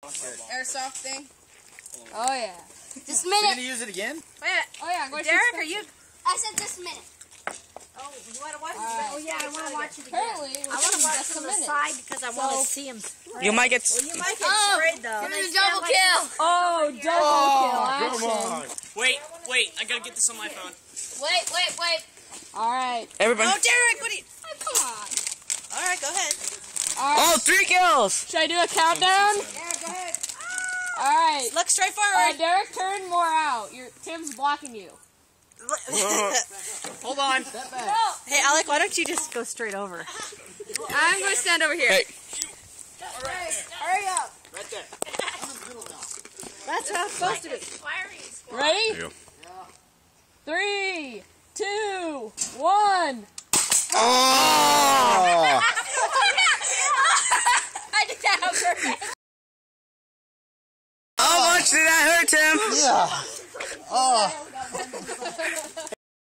Airsoft thing. Oh yeah. Just a You're minute. gonna use it again? Wait. Oh yeah. I'm going to Derek, shoot are you? I said just a minute. Oh, you want to watch it? Oh yeah, I want to watch it again. Apparently, I want to watch it just a from the minute. side because I want to see him. You might get. Well, you might get sprayed though. Give me the double kill. Oh, double kill action. Wait! I gotta get this on my phone. Wait. All right. Everybody. Oh, Derek, what are you? Oh, come on. All right, go ahead. All right. Oh, 3 kills! Should I do a countdown? Yeah, go ahead. All right. Look straight forward. Derek, turn more out. Tim's blocking you. Hold on. Hey, Alec, why don't you just go straight over? I'm going to stand over here. Hey. Hurry up. Right there. That's how it's supposed to be. Ready? Yeah. 3, 2, 1. Oh! I did that perfect. How much did that hurt, Tim? Yeah. Oh.